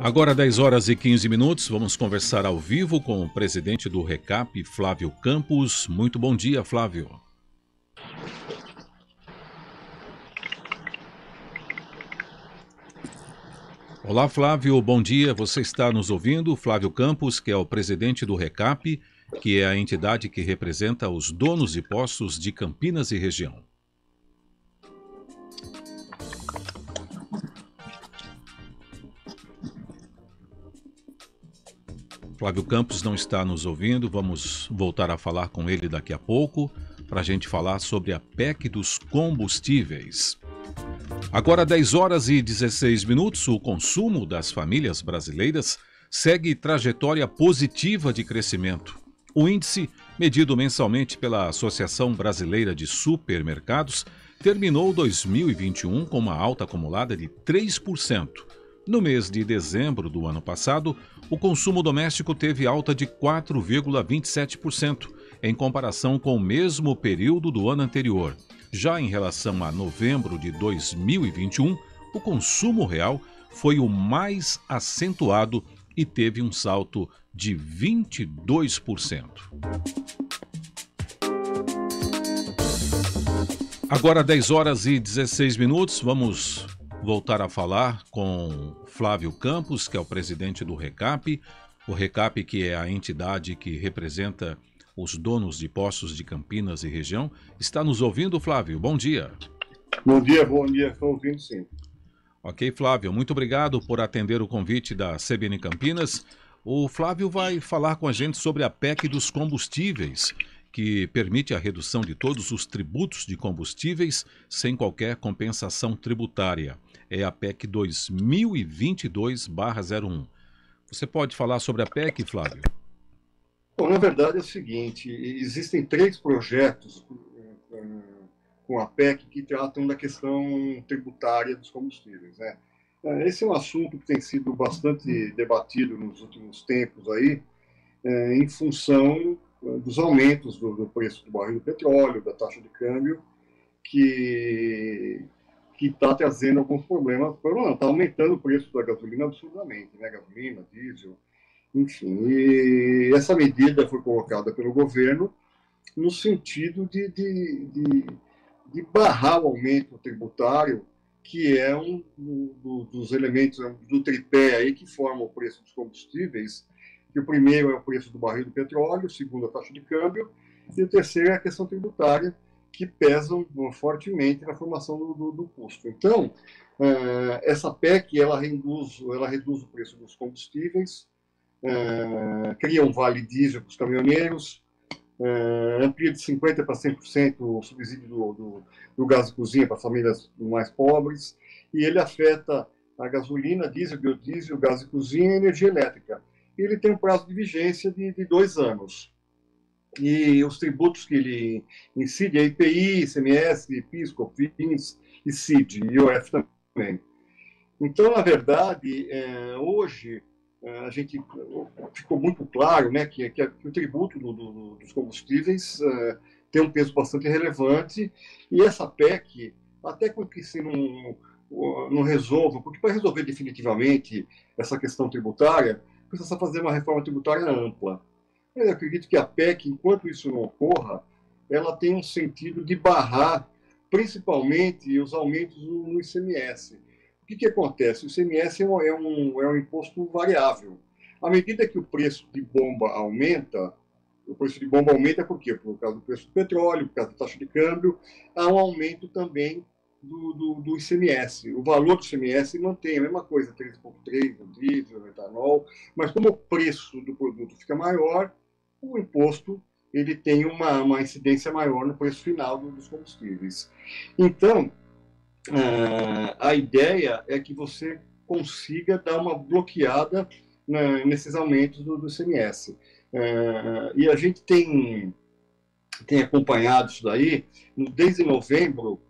Agora 10 horas e 15 minutos, vamos conversar ao vivo com o presidente do RECAP, Flávio Campos. Muito bom dia, Flávio. Olá, Flávio, bom dia. Você está nos ouvindo? Flávio Campos, que é o presidente do RECAP, que é a entidade que representa os donos de postos de Campinas e região. Flávio Campos não está nos ouvindo, vamos voltar a falar com ele daqui a pouco para a gente falar sobre a PEC dos combustíveis. Agora 10 horas e 16 minutos, o consumo das famílias brasileiras segue trajetória positiva de crescimento. O índice, medido mensalmente pela Associação Brasileira de Supermercados, terminou 2021 com uma alta acumulada de 3%. No mês de dezembro do ano passado, o consumo doméstico teve alta de 4,27%, em comparação com o mesmo período do ano anterior. Já em relação a novembro de 2021, o consumo real foi o mais acentuado e teve um salto de 22%. Agora 10 horas e 16 minutos, vamos voltar a falar com Flávio Campos, que é o presidente do RECAP. O RECAP, que é a entidade que representa os donos de postos de Campinas e região. Está nos ouvindo, Flávio? Bom dia. Bom dia. Estou ouvindo sim. Ok, Flávio, muito obrigado por atender o convite da CBN Campinas. O Flávio vai falar com a gente sobre a PEC dos combustíveis, que permite a redução de todos os tributos de combustíveis sem qualquer compensação tributária. É a PEC 2022/01. Você pode falar sobre a PEC, Flávio? Bom, na verdade é o seguinte, existem 3 projetos com a PEC que tratam da questão tributária dos combustíveis, né? Esse é um assunto que tem sido bastante debatido nos últimos tempos aí, em função dos aumentos do preço do barril do petróleo, da taxa de câmbio, que está trazendo alguns problemas. Está aumentando o preço da gasolina absurdamente, né? Gasolina, diesel, enfim. E essa medida foi colocada pelo governo no sentido de barrar o aumento tributário, que é um dos elementos do tripé aí que forma o preço dos combustíveis, que o primeiro é o preço do barril do petróleo, o segundo a taxa de câmbio, e o terceiro é a questão tributária, que pesam fortemente na formação do custo. Então, essa PEC ela reduz o preço dos combustíveis, cria um vale diesel para os caminhoneiros, amplia de 50% para 100% o subsídio do gás de cozinha para famílias mais pobres, e ele afeta a gasolina, diesel, biodiesel, gás de cozinha e energia elétrica. Ele tem um prazo de vigência de 2 anos. E os tributos que ele incide é IPI, ICMS, PIS, COFINS e CID, e IOF também. Então, na verdade, hoje a gente ficou muito claro, né, que o tributo dos combustíveis tem um peso bastante relevante, e essa PEC, até que se não resolva, porque para resolver definitivamente essa questão tributária, precisa fazer uma reforma tributária ampla. Eu acredito que a PEC, enquanto isso não ocorra, ela tem um sentido de barrar, principalmente, os aumentos no ICMS. O que acontece? O ICMS é um imposto variável. À medida que o preço de bomba aumenta, o preço de bomba aumenta por quê? Por causa do preço do petróleo, por causa da taxa de câmbio, há um aumento também do ICMS. O valor do ICMS mantém a mesma coisa, 3,3 no diesel, no etanol, mas como o preço do produto fica maior, o imposto ele tem uma incidência maior no preço final dos combustíveis. Então, a ideia é que você consiga dar uma bloqueada nesses aumentos do ICMS. E a gente tem acompanhado isso daí. Desde novembro,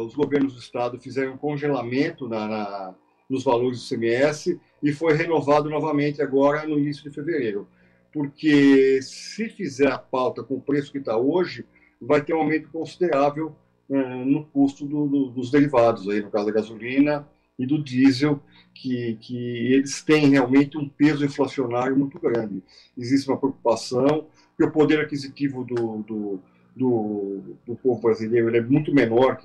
os governos do estado fizeram um congelamento nos valores do ICMS e foi renovado novamente agora no início de fevereiro. Porque se fizer a pauta com o preço que está hoje, vai ter um aumento considerável no custo dos derivados, aí, no caso da gasolina e do diesel, que eles têm realmente um peso inflacionário muito grande. Existe uma preocupação, porque o poder aquisitivo do povo brasileiro ele é muito menor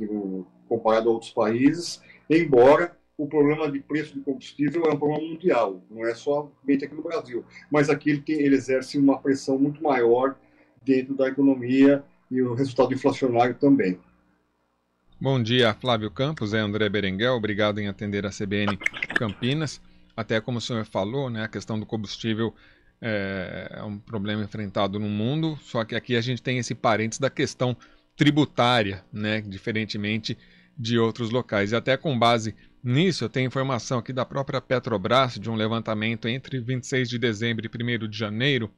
comparado a outros países, embora o problema de preço de combustível é um problema mundial, não é somente aqui no Brasil, mas aqui ele exerce uma pressão muito maior dentro da economia e o resultado inflacionário também. Bom dia, Flávio Campos, é André Berenguel, obrigado em atender a CBN Campinas. Até como o senhor falou, né, a questão do combustível é um problema enfrentado no mundo, só que aqui a gente tem esse parênteses da questão tributária, né, diferentemente de outros locais. E até com base nisso, eu tenho informação aqui da própria Petrobras, de um levantamento entre 26 de dezembro e 1º de janeiro,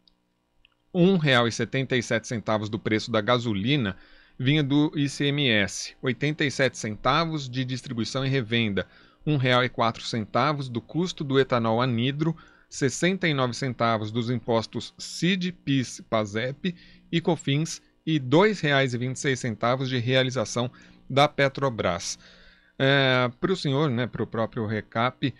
R$ 1,77 do preço da gasolina vinha do ICMS, 87 centavos de distribuição e revenda, R$ 1,04 do custo do etanol anidro, 69 centavos dos impostos CID, PIS, PASEP e COFINS e R$ 2,26 de realização da Petrobras. Para o senhor, né, para o próprio recap,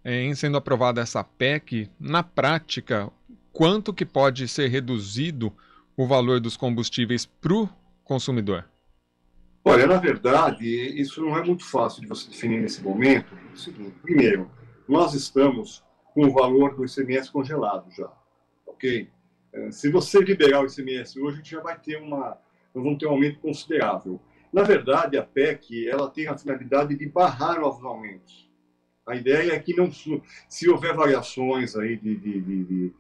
em sendo aprovada essa PEC, na prática, quanto que pode ser reduzido o valor dos combustíveis para o consumidor? Olha, na verdade, isso não é muito fácil de você definir nesse momento. É o seguinte, primeiro, nós estamos com o valor do ICMS congelado já, ok? Se você liberar o ICMS hoje, a gente já vai ter nós vamos ter um aumento considerável. Na verdade, a PEC ela tem a finalidade de barrar novos aumentos. A ideia é que não, se houver variações aí de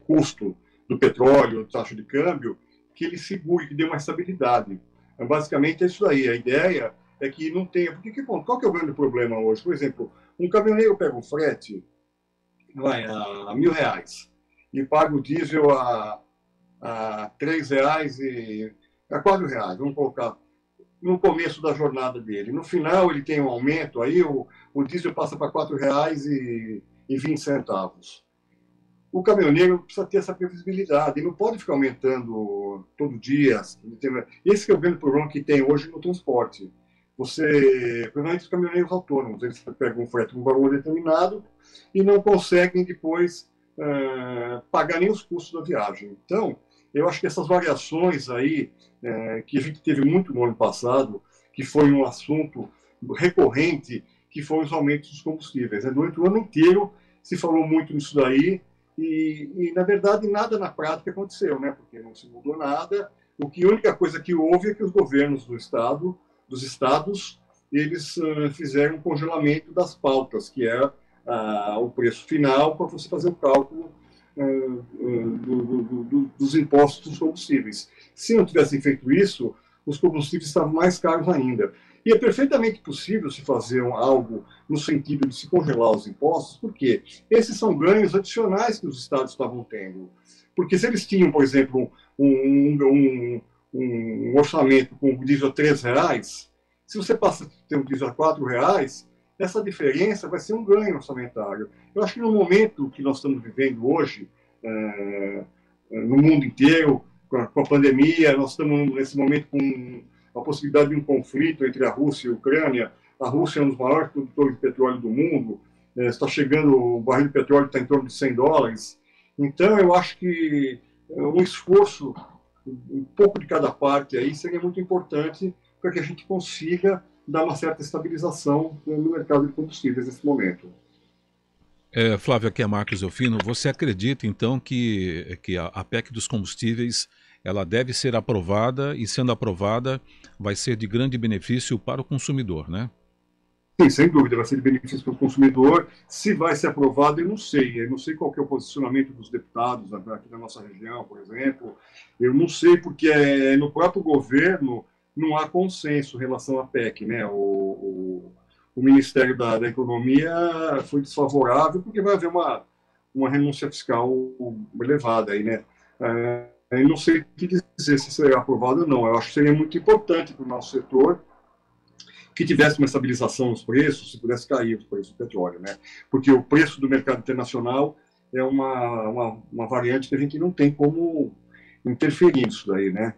custo do petróleo, taxa de câmbio, que ele segure, que dê uma estabilidade. Então, basicamente é isso aí. A ideia é que não tenha... Qual que é o grande problema hoje? Por exemplo, um caminhoneiro pega um frete vai a R$1.000 e paga o diesel a R$3 e a R$4, vamos colocar, no começo da jornada dele. No final ele tem um aumento, aí o diesel passa para R$4,20. O caminhoneiro precisa ter essa previsibilidade, ele não pode ficar aumentando todo dia. Esse é o grande problema que tem hoje no transporte. Principalmente os caminhoneiros autônomos, eles pegam um frete com um valor determinado e não conseguem depois pagar nem os custos da viagem. Então, eu acho que essas variações aí, que a gente teve muito no ano passado, que foi um assunto recorrente, que foram os aumentos dos combustíveis. Durante o ano inteiro se falou muito nisso daí, e na verdade nada na prática aconteceu, né? Porque não se mudou nada. A única coisa que houve é que os governos dos estados, eles fizeram um congelamento das pautas, que é o preço final para você fazer o cálculo dos impostos dos combustíveis. Se não tivessem feito isso, os combustíveis estavam mais caros ainda. E é perfeitamente possível se fazer algo no sentido de se congelar os impostos, porque esses são ganhos adicionais que os estados estavam tendo. Porque se eles tinham, por exemplo, um orçamento com o diesel a R$3, se você passa a ter um diesel a R$4, essa diferença vai ser um ganho orçamentário. Eu acho que no momento que nós estamos vivendo hoje, no mundo inteiro, com a pandemia, nós estamos nesse momento com a possibilidade de um conflito entre a Rússia e a Ucrânia. A Rússia é um dos maiores produtores de petróleo do mundo, está chegando, o barril de petróleo está em torno de $100. Então, eu acho que um esforço, um pouco de cada parte aí, seria muito importante para que a gente consiga dar uma certa estabilização no mercado de combustíveis nesse momento. Flávio, aqui é Marcos Delfino. Você acredita, então, que a PEC dos combustíveis ela deve ser aprovada e, sendo aprovada, vai ser de grande benefício para o consumidor, né? Sim, sem dúvida, vai ser de benefício para o consumidor. Se vai ser aprovado, eu não sei. Eu não sei qual que é o posicionamento dos deputados aqui na nossa região, por exemplo. Eu não sei, porque no próprio governo não há consenso em relação à PEC, né? O Ministério da Economia foi desfavorável, porque vai haver uma renúncia fiscal elevada aí, né? Eu não sei o que dizer se será aprovado ou não. Eu acho que seria muito importante para o nosso setor que tivesse uma estabilização nos preços, se pudesse cair os preços do petróleo, né? Porque o preço do mercado internacional é uma variante que a gente não tem como interferir nisso daí, né?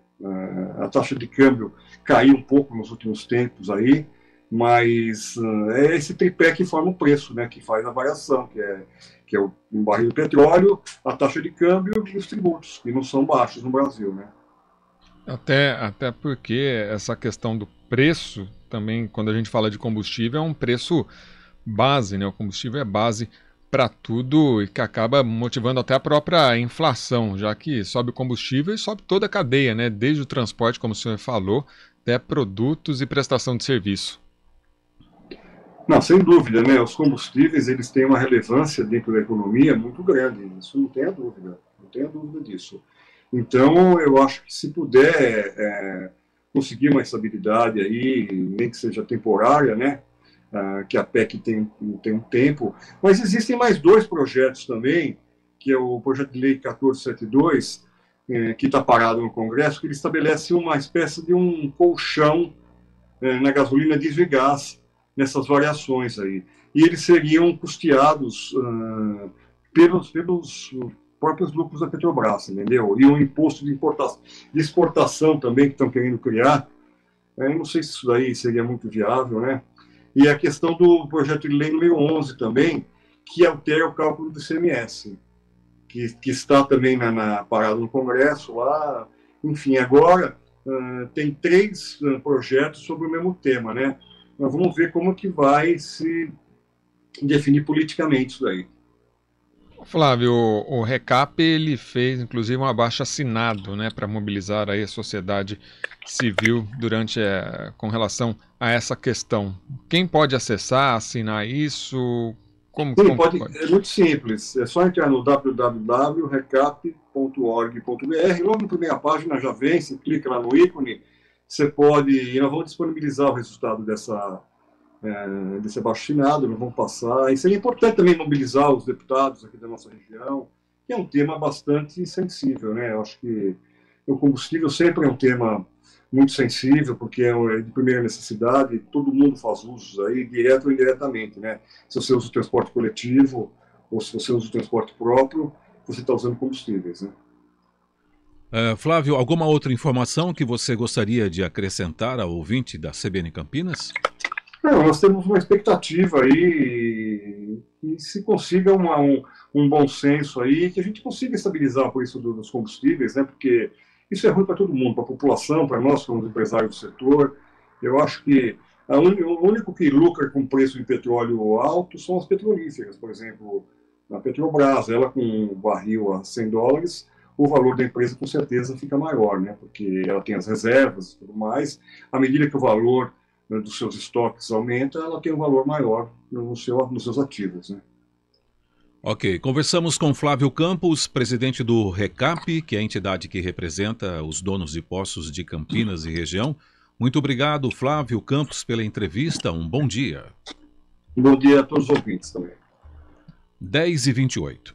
A taxa de câmbio caiu um pouco nos últimos tempos aí, Mas é esse tripé que forma o preço, né, que faz a variação, que é o barril de petróleo, a taxa de câmbio e os tributos, que não são baixos no Brasil, né? Até porque essa questão do preço, também, quando a gente fala de combustível, é um preço base, né? O combustível é base para tudo e que acaba motivando até a própria inflação, já que sobe o combustível e sobe toda a cadeia, né? Desde o transporte, como o senhor falou, até produtos e prestação de serviço. Não, sem dúvida, né? Os combustíveis, eles têm uma relevância dentro da economia muito grande, isso não tem a dúvida, não tenho a dúvida disso. Então, eu acho que se puder conseguir uma estabilidade aí, nem que seja temporária, né? Que a PEC tem um tempo, mas existem mais dois projetos também, que é o projeto de lei 1472, que está parado no Congresso, que ele estabelece uma espécie de um colchão na gasolina, diesel e gás, nessas variações aí. E eles seriam custeados pelos próprios lucros da Petrobras, entendeu? E um imposto de exportação também que estão querendo criar. Eu não sei se isso daí seria muito viável, né? E a questão do projeto de lei número 11 também, que altera o cálculo do ICMS, que está também parado no Congresso lá. Enfim, agora tem três projetos sobre o mesmo tema, né? Nós vamos ver como que vai se definir politicamente isso daí. Flávio, o RECAP ele fez inclusive um abaixo-assinado, né, para mobilizar aí a sociedade civil com relação a essa questão. Quem pode acessar, assinar isso? Como pode? É muito simples, é só entrar no www.recap.org.br, logo na primeira página já vem, você clica lá no ícone, você pode, e nós vamos disponibilizar o resultado desse abaixo-assinado, nós vamos passar. E seria importante também mobilizar os deputados aqui da nossa região, que é um tema bastante sensível, né? Eu acho que o combustível sempre é um tema muito sensível, porque é de primeira necessidade, todo mundo faz usos aí, direto ou indiretamente, né? Se você usa o transporte coletivo, ou se você usa o transporte próprio, você está usando combustíveis, né? Flávio, alguma outra informação que você gostaria de acrescentar ao ouvinte da CBN Campinas? Não, nós temos uma expectativa aí que se consiga um bom senso aí, que a gente consiga estabilizar o preço dos combustíveis, né? Porque isso é ruim para todo mundo, para a população, para nós, como empresários do setor. Eu acho que o único que lucra com o preço de petróleo alto são as petrolíferas, por exemplo, a Petrobras, ela com um barril a $100, o valor da empresa com certeza fica maior, né? Porque ela tem as reservas e tudo mais. À medida que o valor dos seus estoques aumenta, ela tem um valor maior nos seus ativos, né? Ok, conversamos com Flávio Campos, presidente do RECAP, que é a entidade que representa os donos de postos de Campinas e região. Muito obrigado, Flávio Campos, pela entrevista. Um bom dia. Bom dia a todos os ouvintes também. 10h28.